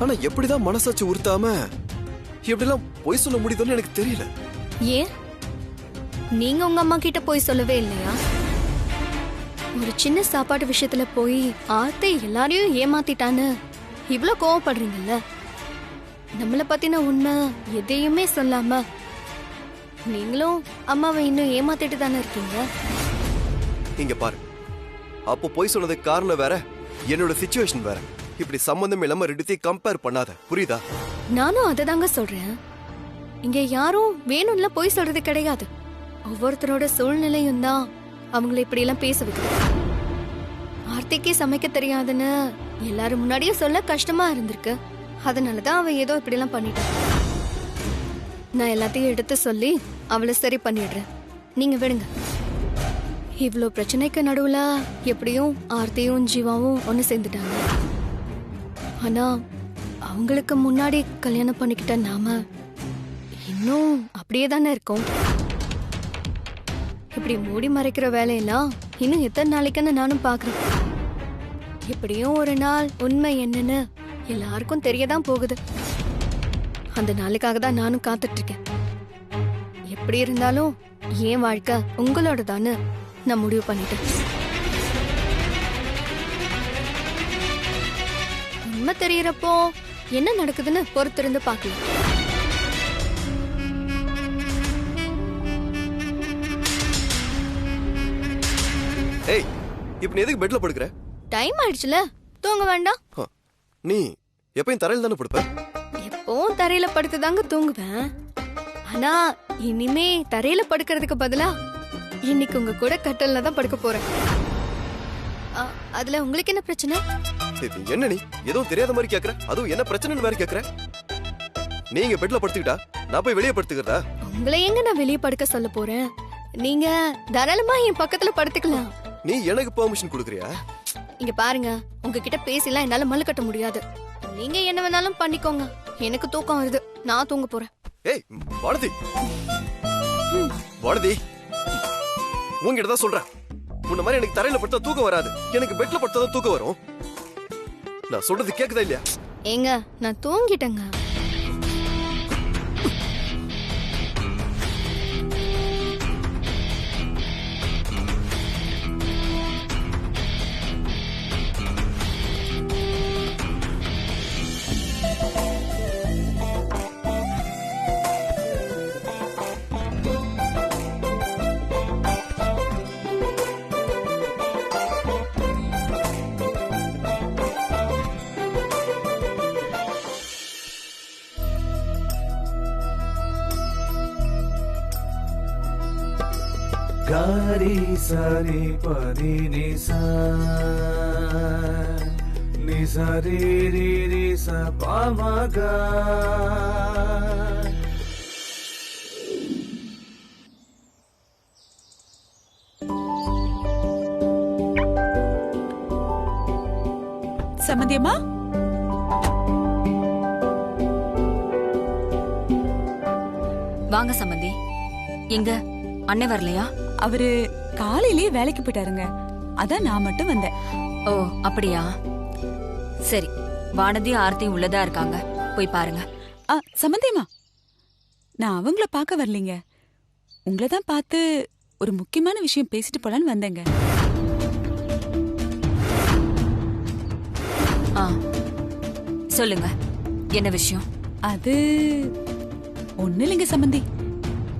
ஆனா எப்படிதான் மனசாட்சி உறுத்தாம எப்படிலாம் பொய் சொல்ல முடியுதுன்னு எனக்கு தெரியல. ஏன் நீங்க உங்க அம்மா கிட்ட போய் சொல்லவே இல்லையா? ஒரு சின்ன சாப்பாடு விஷயத்துல போய் ஆர்த்தி எல்லாரையும் ஏமாத்திட்டான்னு இவ்ளோ கோவப்படுறீங்கல்ல. நம்மள பத்தின உண்மை எதையுமே சொல்லாம நீங்களும் அம்மாவை இன்னும் ஏமாத்திட்டு தானே இருக்கீங்க. இங்க பாரு, அப்போ பொய் சொன்னதுக்கு காரணம் வேற, என்னோட சிச்சுவேஷன் வேற. இப்படி சம்பந்தம் இல்லாம ரெண்டுத்தையும் கம்பேர் பண்ணாத, புரியுதா? நானும் அதை தாங்க சொல்றேன். இங்க யாரும் வேணும்ல பொய் சொல்றது கிடையாது. ஒவ்வொருத்தரோட சூழ்நிலையும் தான் அவங்களை இப்படி எல்லாம் பேச வைக்கிறது. ஆர்த்திக்கு சமைக்க தெரியாதுன்னு எல்லாரும் முன்னாடியே சொல்ல கஷ்டமா இருந்திருக்கு. அதனாலதான் அவ ஏதோ இப்படி எல்லாம் பண்ணிட்டான். நான் எல்லாத்தையும் எடுத்து சொல்லி அவளை சரி பண்ணிடுறேன். நீங்க விடுங்க. இவ்ளோ பிரச்சனைக்கு நடுவுல எப்படியும் ஆர்த்தியும் ஜீவாவும் ஒண்ணு சேர்ந்துட்டாங்க. ஆனா அவங்களுக்கு முன்னாடி கல்யாணம் பண்ணிக்கிட்ட நாம இன்னும் அப்படியே தானே இருக்கோம். இப்படி மூடி மறைக்கிற வேலையெல்லாம் இன்னும் எத்தனை நாளைக்குன்னு நானும் பாக்குறேன். எப்படியும் ஒரு நாள் உண்மை என்னன்னு எல்லாருக்கும் தெரியதான் போகுது. அந்த நாளுக்காக தான் நானும் காத்துட்டு இருக்கேன். எப்படி இருந்தாலும் என் வாழ்க்கை உங்களோட தானே நான் முடிவு பண்ணிட்டேன். உண்மை தெரியறப்போ என்ன நடக்குதுன்னு பொறுத்திருந்து பார்க்கலாம். ஏய், இப்ப நீ எதுக்கு பெட்ல படுக்கற? டைம் ஆயிடுச்சுல, தூங்க வேண்டாம். நீ எப்பவும் தரையில தானே படுப்ப? எப்பவும் தரையில படுத்துதாங்க தூங்குவேன். ஆனா இனிமே தரையில படுக்கிறதுக்கு பதிலா இன்னைக்கு உங்க கூட கட்டல்ல தான் படுக்க போறேன். அதுல உங்களுக்கு என்ன பிரச்சனை? என்ன நீ ஏதோ தெரியாத மாதிரி கேக்குற? அதுவும் என்ன பிரச்சனைன்னு வேற கேக்குற? நீங்க பெட்ல படுத்துக்கிட்டா நான் போய் வெளியே படுத்துக்கிறதா? உங்களை எங்க நான் வெளியே படுக்க சொல்ல போறேன்? நீங்க தாராளமா என் பக்கத்துல படுத்துக்கலாம். நீ எனக்கு பெர்மிஷன் கொடுக்கறியா? இங்க பாருங்க, உங்ககிட்ட பேசிலாம் என்னால மல்லு கட்ட முடியாது. நீங்க என்ன வேணாலும் பண்ணிக்கோங்க. எனக்கு தூக்கம் வருது, நான் தூங்க போறேன். ஏய் வானதி, வானதி, உங்ககிட்ட தான் சொல்றேன். உன்ன மாதிரி எனக்கு தரையில படுத்தா தூக்கம் வராது. எனக்கு பெட்ல படுத்தா தான் தூக்கம் வரும். நான் சொல்றது கேக்குதா இல்லையா? ஏங்க நான் தூங்கிட்டேங்க. गारी सारी परी निसा निसा रे रे रे सा पा मा गा. சம்மந்தியம்மா, வாங்க சம்மந்தி. எங்க அண்ணே வரலையா? அவரு காலையிலேயே வேலைக்கு போயிட்டாருங்க. அதான் நான் மட்டும் வந்தேன். ஓ அப்படியா? சரி, வானதி ஆர்த்தி உள்ளதா இருக்காங்க, போய் பாருங்க. சம்மந்தியம்மா, நான் அவங்கள பார்க்க வரலீங்க. உங்களை தான் பார்த்து ஒரு முக்கியமான விஷயம் பேசிட்டு போலான்னு வந்தேங்க. சொல்லுங்க, என்ன விஷயம்? அது ஒண்ணு இல்லைங்க சம்மந்தி.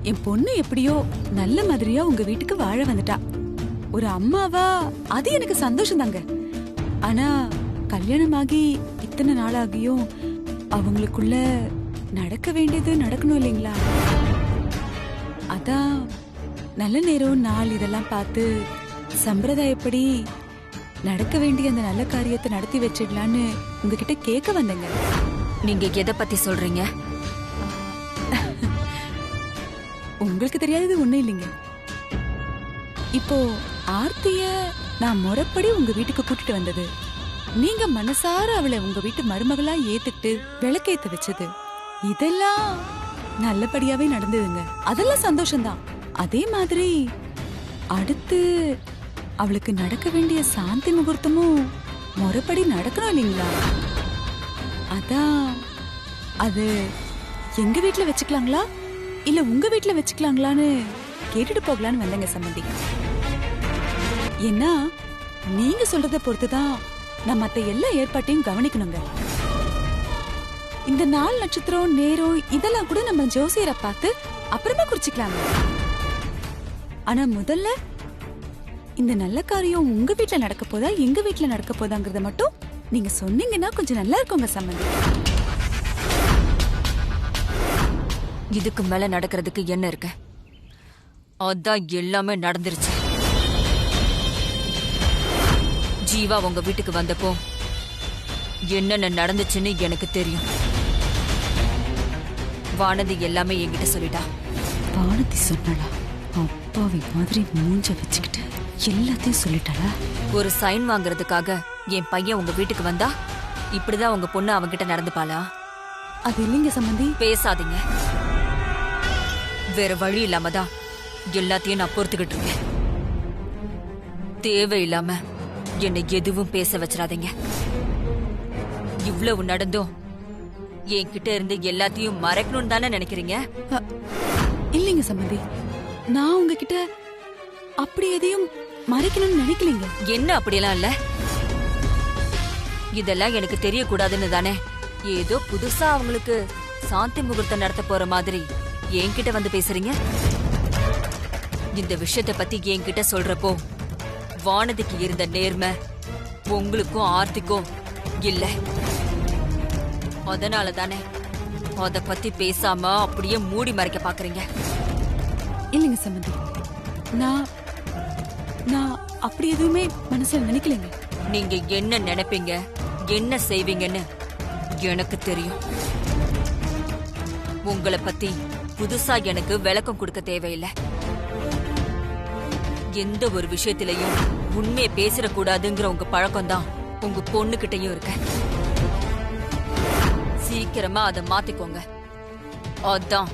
என் பொண்ணு எப்படியோ நல்ல மாதிரியா உங்க வீட்டுக்கு வாழ வந்துட்டா. ஒரு அம்மாவா அது எனக்கு சந்தோஷம் தாங்க. ஆனா கல்யாணமாகி இத்தனை நாளாகியும் அவங்களுக்குள்ள நடக்க வேண்டியது நடக்கணும் இல்லைங்களா? அதான் நல்ல நேரம் நாள் இதெல்லாம் பார்த்து சம்பிரதாயப்படி நடக்க வேண்டிய அந்த நல்ல காரியத்தை நடத்தி வச்சிடலான்னு உங்ககிட்ட கேட்க வந்தேங்க. நீங்க எதை பத்தி சொல்றீங்க? உங்களுக்கு தெரியாதது ஒண்ணும் இல்லைங்க. இப்போ ஆர்த்திய நான் முறைப்படி உங்க வீட்டுக்கு கூட்டிட்டு வந்தது, நீங்க மனசார அவளை உங்க வீட்டு மருமகளா ஏத்துக்கிட்டு விளக்கேத்த வச்சது, இதெல்லாம் நல்லபடியாவே நடந்ததுங்க. அதெல்லாம் சந்தோஷம்தான். அதே மாதிரி அடுத்து அவளுக்கு நடக்க வேண்டிய சாந்தி முகூர்த்தமும் முறைப்படி நடக்கணும் இல்லைங்களா? அதான் அது எங்க வீட்ல வச்சுக்கலாங்களா இல்ல உங்க வீட்ல வச்சுக்கலாங்களான்னு கேட்டுட்டு போகலான்னு வந்தேங்க சம்பந்தி. ஏன்னா நீங்க சொல்றத பொறுத்துதான் நான் மத்த எல்லா ஏற்பாட்டையும் கவனிக்கணுங்க. இந்த நாள் நட்சத்திரம் நேரம் இதெல்லாம் கூட நம்ம ஜோசியரை பார்த்து அப்புறமா குறிச்சுக்கலாங்க. ஆனா முதல்ல இந்த நல்ல காரியம் உங்க வீட்ல நடக்க போதா எங்க வீட்ல நடக்க போதாங்கறத மட்டும் நீங்க சொன்னீங்கன்னா கொஞ்சம் நல்லா இருக்குங்க சம்பந்தி. இதுக்கு மேல நடக்கிறதுக்கு என்ன இருக்கு? அதான் எல்லாமே நடந்துருச்சு. ஜீவா உங்க வீட்டுக்கு வந்தப்போ என்னென்ன நடந்துச்சுன்னு எனக்கு தெரியும். வானதி எல்லாமே என்கிட்ட சொல்லிட்டா. வானதி சொன்னாளா? அப்பாவி மாதிரி மூஞ்ச வச்சுக்கிட்டு எல்லாத்தையும் சொல்லிட்டாளா? ஒரு சைன் வாங்குறதுக்காக என் பையன் உங்க வீட்டுக்கு வந்தா இப்படிதான் உங்க பொண்ணு அவங்கிட்ட நடந்துப்பாளா? அது இல்லைங்க சம்பந்தி. பேசாதீங்க. வேற வழி இல்லாம தான் எல்லாத்தையும் நான் பொறுத்துக்கிட்டு இருக்கேன். தேவையில்லாம என்னை எதுவும் பேச வச்சிடாதீங்க. இவ்வளவு நடந்தும் என்கிட்ட இருந்து எல்லாத்தையும் மறைக்கணும்னு தானே நினைக்கிறீங்க? இல்லைங்க சம்பந்தி, நான் உங்ககிட்ட அப்படி எதையும் மறைக்கணும்னு நினைக்கலீங்க. என்ன அப்படியெல்லாம் இல்ல. இதெல்லாம் எனக்கு தெரியக்கூடாதுன்னு தானே ஏதோ புதுசா அவங்களுக்கு சாந்தி முகூர்த்தம் நடத்த போற மாதிரி என்கிட்ட வந்து பேசுறீங்க. இந்த விஷயத்தை பத்தி என்கிட்ட சொல்றப்போ வானதிக்கு இருந்த நேர்மை உங்களுக்கும் ஆர்த்திக்கும் இல்ல. அதனால தானே அத பத்தி பேசாம அப்படியே மூடி மறைக்க பாக்குறீங்க. இல்லைங்க சம்பந்தி, நான் நான் அப்படி எதுவுமே மனசுல நினைக்கலைங்க. நீங்க என்ன நினைப்பீங்க என்ன செய்வீங்கன்னு எனக்கு தெரியும். உங்களை பத்தி புதுசா எனக்கு விளக்கம் கொடுக்க தேவையில்லை. எந்த ஒரு விஷயத்திலையும் உண்மையை பேசிடக்கூடாதுங்கிற உங்க பழக்கம் தான் உங்க பொண்ணுகிட்டயும் இருக்க. சீக்கிரமா அதை மாத்திக்கோங்க. அதான்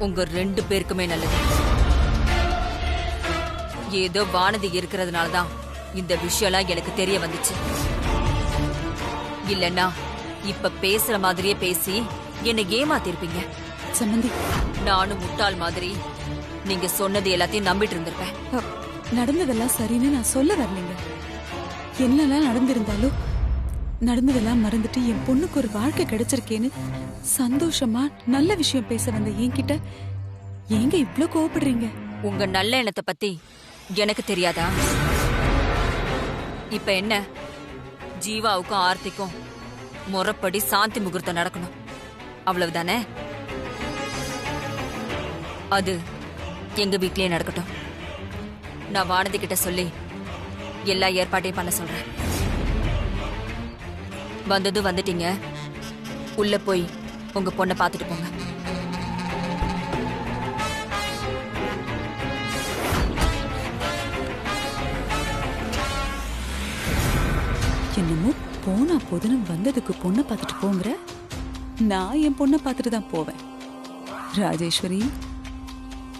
உங்க 2 பேருக்குமே நல்லது. ஏதோ வானதி இருக்கிறதுனாலதான் இந்த விஷயம்லாம் எனக்கு தெரிய வந்துச்சு. இல்லன்னா இப்ப பேசுற மாதிரியே பேசி என்னை ஏமாத்திருப்பீங்க. சம்பந்தி, நானும் முட்டாள் மாதிரி நீங்க சொன்னது எல்லாத்தையும் நம்பிட்டு இருந்திருப்பேன். நடந்ததெல்லாம் சரின்னு நான் சொல்ல வரலைங்க. என்னெல்லாம் நடந்திருந்தாலும் நடந்ததெல்லாம் மறந்துட்டு என் பொண்ணுக்கு ஒரு வாழ்க்கை கிடைச்சிருக்கேன்னு சந்தோஷமா நல்ல விஷயம் பேச வந்த என்கிட்ட ஏங்க இவ்ளோ கோவப்படுறீங்க? உங்க நல்ல எண்ணத்தை பத்தி எனக்கு தெரியாதா? இப்ப என்ன, ஜீவாவுக்கும் ஆர்த்திக்கும் முறைப்படி சாந்தி முகூர்த்தம் நடக்கணும், அவ்வளவுதானே? அது எங்க வீட்லயே நடக்கட்டும். நான் வானதி கிட்ட சொல்லி எல்லா ஏற்பாட்டையும் பண்ண சொல்றேன். வந்ததும் வந்துட்டீங்க, உள்ள போய் உங்க பொண்ணை பார்த்துட்டு போங்க. என்னமோ போனா போதுன்னு வந்ததுக்கு பொண்ணை பார்த்துட்டு போங்கிற. நான் என் பொண்ணை பார்த்துட்டு தான் போவேன். ராஜேஸ்வரி,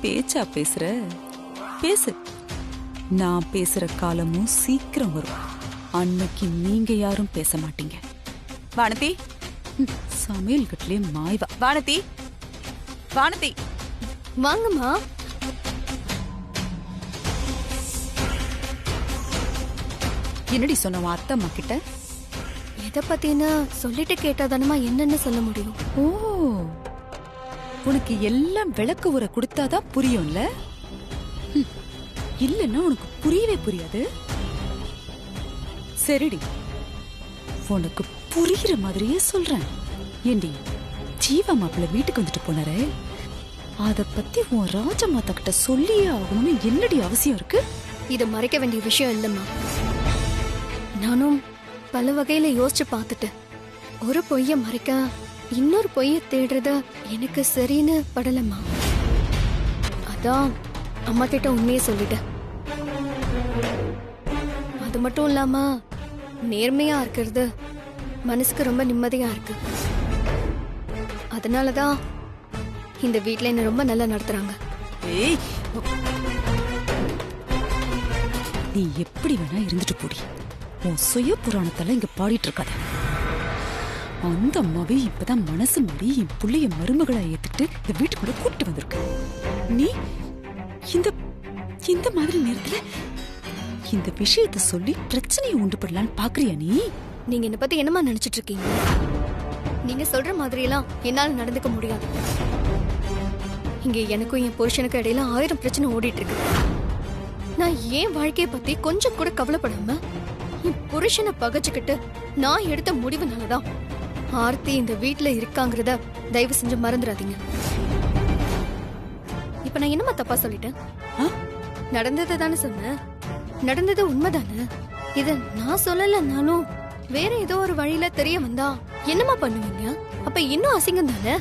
பேச்சா பேசுற? பேசு. நான் பேசுற காலமும் சீக்கிரம் வரும். அன்னைக்கு நீங்க யாரும் பேச மாட்டீங்க. வானதி, சமையல் கட்டிலே மாய்வா. வானதி, வானதி, வாங்கம்மா. என்னடி சொன்ன உன் அத்தை அம்மா கிட்ட? எதை பத்தின்னு சொல்லிட்டு கேட்டாதானமா என்னன்னு சொல்ல முடியும்? ஓ, உனக்கு எல்லாம் விளக்கு உரை கொடுத்தாதான் புரியும்ல? இல்லன்னா உனக்கு புரியவே புரியாது. சரிடி, உனக்கு புரியுற மாதிரியே சொல்றேன். ஏண்டி, ஜீவா மாப்பிள்ள வீட்டுக்கு வந்துட்டு போனாரே, அத பத்தி உன் ராஜமாதா கிட்ட சொல்லியே ஆகணும்னு என்னடி அவசியம் இருக்கு? இத மறைக்க வேண்டிய விஷயம் இல்லம்மா. நானும் பல வகையில யோசிச்சு பார்த்துட்டு ஒரு பொய்ய மறைக்க இன்னொரு பொய்ய தேடுறத எனக்கு சரின்னு படலம்மா. அதான் அம்மா கிட்ட உண்மையை சொல்லிட்டேன். அது மட்டும் இல்லாம நேர்மையா இருக்கிறது மனசுக்கு ரொம்ப நிம்மதியா இருக்கு. அதனாலதான் இந்த வீட்ல என்ன ரொம்ப நல்லா நடத்துறாங்க. ஏய், நீ எப்படி வேணா இருந்துட்டு போடி. உன் சுய புராணத்தெல்லாம் இங்க பாடிட்டு இருக்காத. அந்த அம்மாவே இப்பதான் மனசு மாறி என் புள்ளைய மருமகளா ஏத்துட்டு இந்த வீட்டுக்குள்ள கூட்டு வந்திருக்கு. நீ இந்த இந்த மாதிரி நேரத்துல இந்த விஷயத்தை சொல்லி பிரச்சனையை உண்டு பண்ணலான்னு பாக்குறியா நீ? நீங்க என்ன பத்தி என்னமா நினைச்சிட்டு இருக்கீங்க? நீங்க சொல்ற மாதிரி எல்லாம் என்னால நடந்துக்க முடியாது. இங்க எனக்கும் என் புருஷனுக்கு இடையில 1000 பிரச்சனை ஓடிட்டு இருக்கு. நான் ஏன் வாழ்க்கைய பத்தி கொஞ்சம் கூட கவலைப்படாம என் புருஷனை பகைச்சுக்கிட்டு நான் எடுத்த முடிவுனாலதான் ஆர்த்தி இந்த வீட்டுல இருக்காங்கிறத தயவு செஞ்சு மறந்துடாதீங்க. இப்ப நான் என்னமா தப்பா சொல்லிட்டேன்? நடந்தது தானே சொன்னேன். நடந்தது உண்மைதானே. இத நான் சொல்லலன்னாலும் வேற ஏதோ ஒரு வழியில தெரிய வந்தா என்னமா பண்ணுவீங்க? அப்ப இன்னும் அசிங்கம் தானே.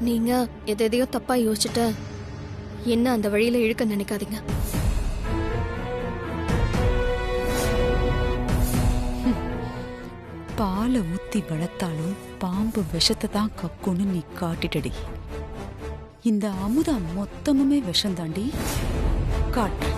நீங்க எதையோ தப்பா யோசிச்சுட்ட என்ன அந்த வழியில இழுக்க நினைக்காதீங்க. பாலை ஊத்தி வளர்த்தாலும் பாம்பு விஷத்தை தான் கக்குன்னு நீ காட்டிட்டடி. இந்த அமுதா மொத்தமுமே விஷம் தாண்டி. காட்டு.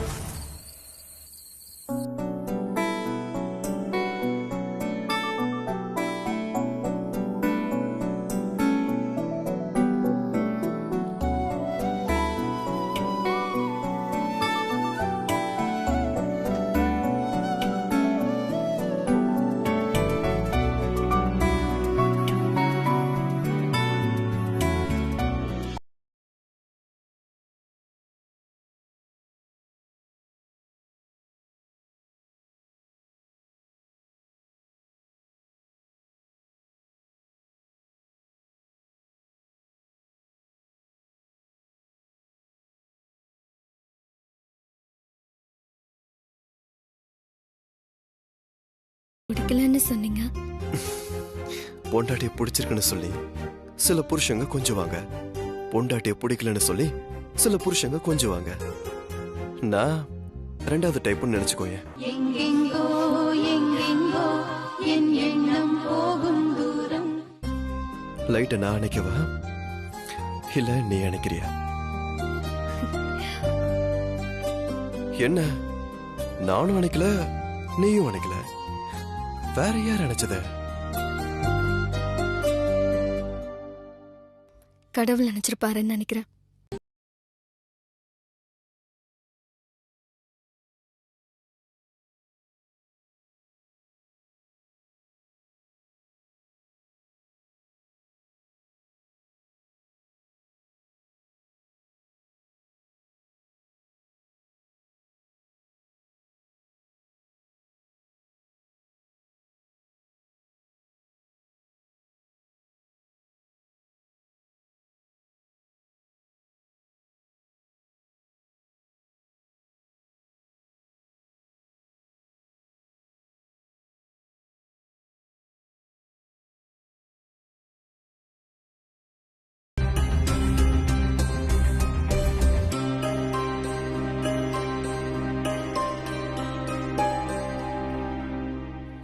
பிடிக்கலன்னு சொன்னீங்க. பொண்டாட்டியை பிடிச்சிருக்குன்னு சொல்லி சில புருஷங்க கொஞ்சுவாங்க. பொண்டாட்டியை பிடிக்கலன்னு சொல்லி சில புருஷங்க கொஞ்சுவாங்க. நான் 2வது டைப்னு நினைச்சுக்கோங்க. லைட்டை நான் அணைக்கவா இல்ல நீ அணைக்கிறியா? என்ன நானும் அணைக்கல நீயும் அணைக்கல, வேற யார் அணைச்சத? கடவுள் நினைச்சிருப்பாருன்னு நினைக்கிறேன்.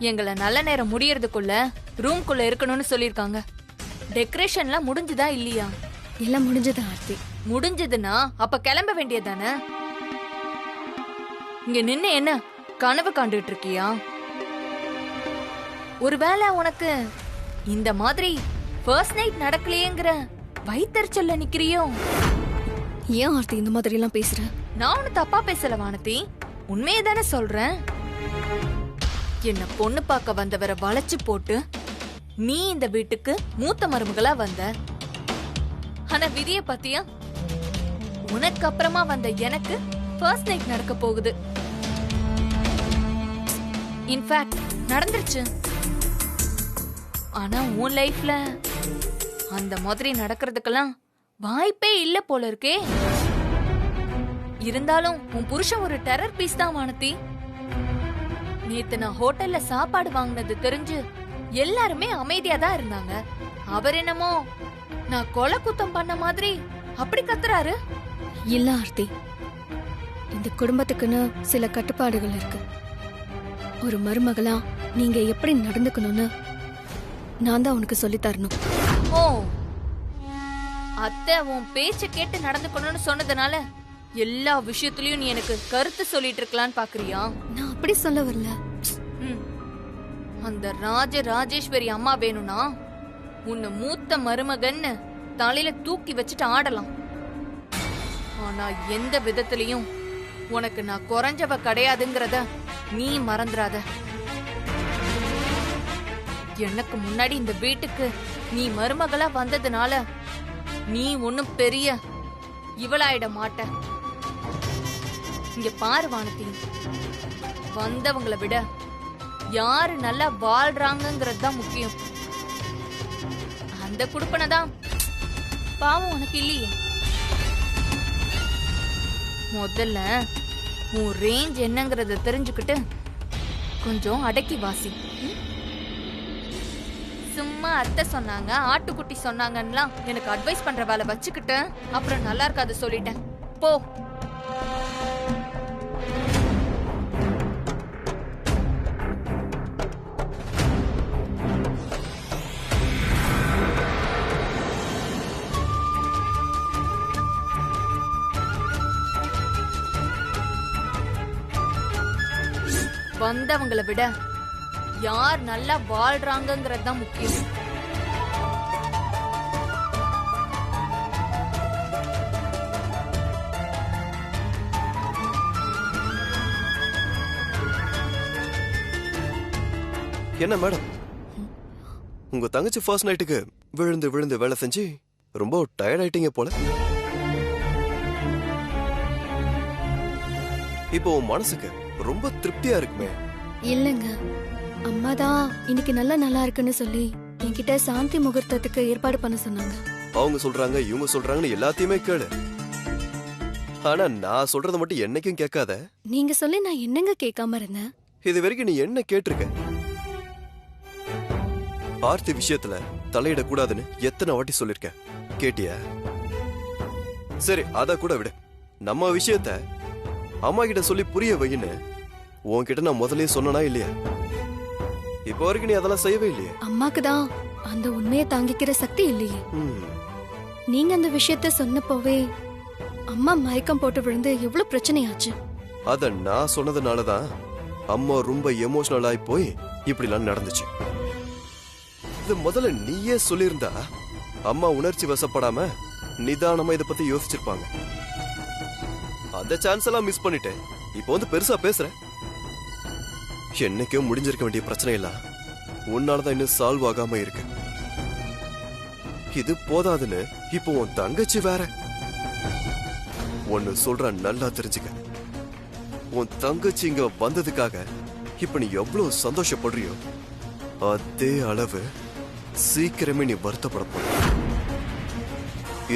எங்களை நல்ல நேரம் முடியறதுக்குள்ள ரூம்குள்ள இருக்கணும்னு சொல்லிருக்காங்க. டெக்கரேஷன்லாம் முடிஞ்சுதா இல்லையா? எல்லாம் முடிஞ்சது ஆர்த்தி. முடிஞ்சதுன்னா அப்ப கிளம்ப வேண்டியதானே. இங்க நின்னு என்ன கனவு காண்டுட்டு இருக்கியா? ஒருவேளை உனக்கு இந்த மாதிரி ஃபர்ஸ்ட் நைட் நடக்கலையேங்கிற வயித்தறிச்சல்ல நிக்கிறியோ? ஏன் ஆர்த்தி இந்த மாதிரி எல்லாம் பேசுற? நான் ஒண்ணு தப்பா பேசல வானதி, உண்மையை தானே சொல்றேன். என்ன பொண்ணு பார்க்க வந்தவரை வளைச்சு போட்டு நீ இந்த வீட்டுக்கு மூத்த மருமகளா வந்த. ஆனா விதிய பத்தியா? உனக்கு அப்புறமா வந்த எனக்கு ஃபர்ஸ்ட் நைட் நடக்க போகுது. இன்ஃபேக்ட் நடந்துருச்சு. ஆனா உன் லைஃப்ல அந்த மாதிரி நடக்கிறதுக்கெல்லாம் வாய்ப்பே இல்ல போல இருக்கே. இருந்தாலும் உன் புருஷன் ஒரு டெரர் பீஸ் தான் வானதி. நேத்து நான் ஹோட்டல்ல சாப்பாடு வாங்கினது தெரிஞ்சு எல்லாருமே அமைதியா தான் இருந்தாங்க. அவர் என்னமோ நான் கொலை குத்தம் பண்ண மாதிரி அப்படி கத்துறாரு. இல்ல ஆர்த்தி, இந்த குடும்பத்துக்குன்னு சில கட்டுப்பாடுகள் இருக்கு. ஒரு மருமகளா நீங்க எப்படி நடந்துக்கணும்னு நான் தான் உனக்கு சொல்லி தரணும். ஓ, அத்தை உன் பேச்ச கேட்டு நடந்துக்கணும்னு சொன்னதுனால எல்லா விஷயத்துலயும் நீ எனக்கு கருத்து சொல்லிட்டு இருக்கலான்னு பாக்குறியா? நான் அப்படி சொல்ல வரல. அந்த ராஜேஸ்வரி அம்மா வேணும்னா உன்னை மூத்த மருமகன்னு தலையில தூக்கி வச்சுட்டு ஆடலாம். ஆனா எந்த விதத்திலையும் உனக்கு நான் குறைஞ்சவ கிடையாதுங்கிறத நீ மறந்துடாத. எனக்கு முன்னாடி இந்த வீட்டுக்கு நீ மருமகளா வந்ததுனால நீ ஒன்னும் பெரிய இவளாயிட மாட்ட. இங்க பாரு வானதி, வந்தவங்களை விட யாரு நல்லா வாழ்றாங்கிறது தான் முக்கியம். அந்த குடுப்பனை தான் பாவம் உனக்கு இல்லையே. முதல்ல உன் ரேஞ்ச் என்னங்கறத தெரிஞ்சுக்கிட்டு கொஞ்சம் அடக்கி வாசி. சும்மா அத்தை சொன்னாங்க ஆட்டுக்குட்டி சொன்னாங்கன்னுலாம் எனக்கு அட்வைஸ் பண்ற வேலை வச்சுக்கிட்டு அப்புறம் நல்லா இருக்காது சொல்லிட்டேன் போ. வந்தவங்களை விட யார் நல்லா வாழ்றாங்கிறது தான் முக்கியம். என்ன மேடம், உங்க தங்கச்சி ஃபர்ஸ்ட் நைட்டுக்கு விழுந்து விழுந்து வேலை செஞ்சு ரொம்ப டயர்ட் ஆயிட்டீங்க போல. இப்போ உன் மனசுக்கு ரொம்ப திருப்தியா இருக்குமே? இல்லங்க, அம்மா தான் இன்னைக்கு நல்லா இருக்குன்னு சொல்லி என்கிட்ட சாந்தி முகூர்த்தத்துக்கு ஏற்பாடு பண்ண சொன்னாங்க. அவங்க சொல்றாங்க இவங்க சொல்றாங்கன்னு எல்லாத்தையுமே கேளு. ஆனா நான் சொல்றத மட்டும் என்னைக்கும் கேட்காத. நீங்க சொல்லி நான் என்னங்க கேட்காம இருந்தேன்? இது வரைக்கும் நீ என்ன கேட்டிருக்க? ஆர்த்தி விஷயத்துல தலையிட கூடாதுன்னு எத்தனை வாட்டி சொல்லிருக்க, கேட்டியா? சரி அத கூட விடு. நம்ம விஷயத்த அம்மா கிட்ட சொல்லி புரிய வைன்னு உன்கிட்ட நான் முதலே சொன்னா இல்லையா? இப்ப வரைக்கும் நீ அதெல்லாம் செய்யவே இல்லையே. அம்மாக்கு தான் அந்த உண்மையை தாங்கிக்கிற சக்தி இல்லையே. நீங்க அந்த விஷயத்த சொன்னப்போவே அம்மா மயக்கம் போட்டு விழுந்து எவ்வளவு பிரச்சனையாச்சு. அத நான் சொன்னதுனாலதான் அம்மா ரொம்ப எமோஷனல் ஆகி போய் இப்படிலாம் நடந்துச்சு. இது முதல்ல நீயே சொல்லியிருந்தா அம்மா உணர்ச்சி வசப்படாம நிதானமா இத பத்தி யோசிச்சிருப்பாங்க. அந்த சான்ஸ் எல்லாம் மிஸ் பண்ணிட்டேன். இப்போ வந்து பெருசா பேசுற. என்னைக்கோ முடிஞ்சிருக்க வேண்டிய பிரச்சனை எல்லாம் உன்னாலதான் இன்னும் சால்வ் ஆகாம இருக்கு. இது போதாதுன்னு இப்போ உன் தங்கச்சி வேற. ஒன்னு சொல்ற, நல்லா தெரிஞ்சுக்க. உன் தங்கச்சி இங்க வந்ததுக்காக இப்ப நீ எவ்வளவு சந்தோஷப்படுறியோ அதே அளவு சீக்கிரமே நீ வருத்தப்பட போற.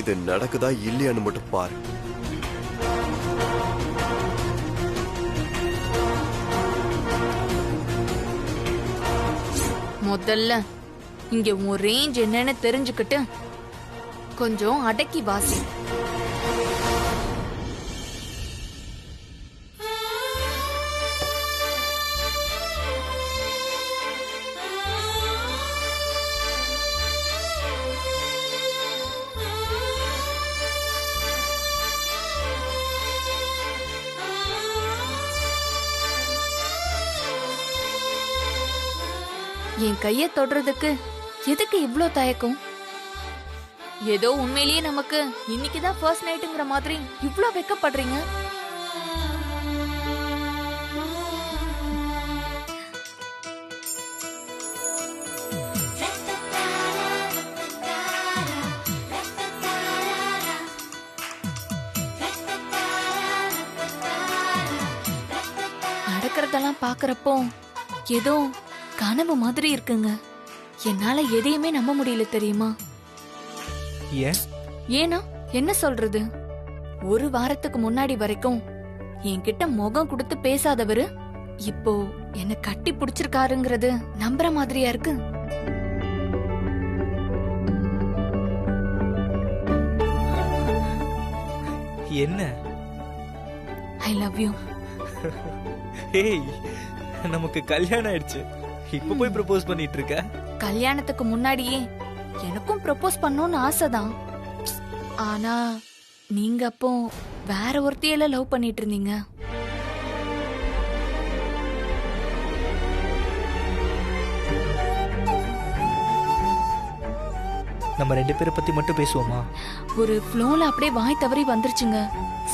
இது நடக்குதா இல்லையான்னு மட்டும் பாரு. முதல்ல இங்க உன் ரேஞ்ச் என்னன்னு தெரிஞ்சுக்கிட்டு கொஞ்சம் அடக்கி வாசி. என் கைய தொடுறதுக்கு எதுக்கு இவ்ளோ தயக்கம்? ஏதோ உண்மையிலேயே நமக்கு இன்னைக்குதான் ஃபர்ஸ்ட் நைட்டுங்கிற மாதிரி இவ்ளோ வெக்கப்படுறீங்க. நடக்கிறதெல்லாம் பாக்குறப்போ ஏதோ கனவு மாதிரி இருக்குங்க. என்னால எதையுமே நம்ப முடியல தெரியுமா? ஏனா என்ன சொல்றது, ஒரு வாரத்துக்கு முன்னாடி வரைக்கும் என்கிட்ட முகம் கொடுத்து பேசாதவரு இப்போ என்ன கட்டி பிடிச்சிருக்காருங்கிறது நம்புற மாதிரியா இருக்கு. என்ன? I love you. ஹேய், நமக்கு கல்யாணம் ஆயிடுச்சு, இப்ப போய் ப்ரப்போஸ் பண்ணிட்டு இருக்க? கல்யாணத்துக்கு முன்னாடியே எனக்கும் ப்ரப்போஸ் பண்ணணும்னு ஆசைதான். ஆனா நீங்க அப்போ வேற ஒருத்தையில லவ் பண்ணிட்டு இருந்தீங்க. நம்ம 2 பேரை பத்தி மட்டும் பேசுவோமா? ஒரு ஃப்ளோல அப்படியே வாய் தவறி வந்துருச்சுங்க.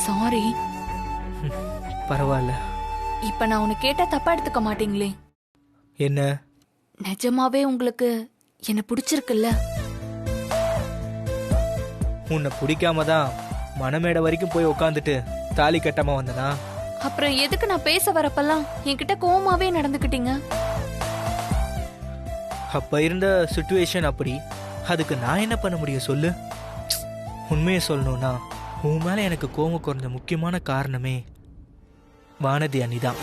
சாரி. பரவாயில்ல. இப்ப நான் உன்னை கேட்டா தப்பா எடுத்துக்க மாட்டீங்களே? என்ன? நிஜமாவே உங்களுக்கு என்ன பிடிச்சிருக்குல்ல? உன்னை பிடிக்காம தான் மனமேடை வரைக்கும் போய் உட்காந்துட்டு தாலி கட்டாம வந்தனா? அப்புறம் எதுக்கு நான் பேச வரப்பெல்லாம் என்கிட்ட கோவமாவே நடந்துக்கிட்டீங்க? அப்ப இருந்த சிச்சுவேஷன் அப்படி. அதுக்கு நான் என்ன பண்ண முடியும் சொல்லு? உண்மையை சொல்லணும்னா உன் மேல எனக்கு கோவம் குறைஞ்ச முக்கியமான காரணமே வானதி அண்ணிதான்.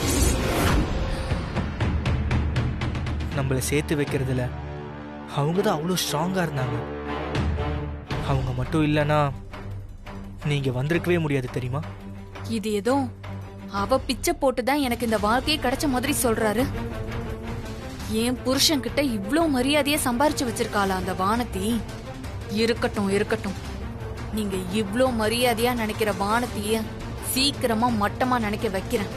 நம்மளை சேர்த்து வைக்கிறதுல அவங்க தான் அவ்வளோ ஸ்ட்ராங்கா இருந்தாங்க. அவங்க மட்டும் இல்லைன்னா நீங்க வந்திருக்கவே முடியாது தெரியுமா? இது ஏதோ அவ பிச்சை போட்டுதான் எனக்கு இந்த வாழ்க்கையே கிடைச்ச மாதிரி சொல்றாரு. என் புருஷன் கிட்ட இவ்ளோ மரியாதைய சம்பாரிச்சு வச்சிருக்காளா அந்த வானதி? இருக்கட்டும் இருக்கட்டும். நீங்க இவ்ளோ மரியாதையா நினைக்கிற வானதிய சீக்கிரமா மட்டமா நினைக்க வைக்கிறேன்.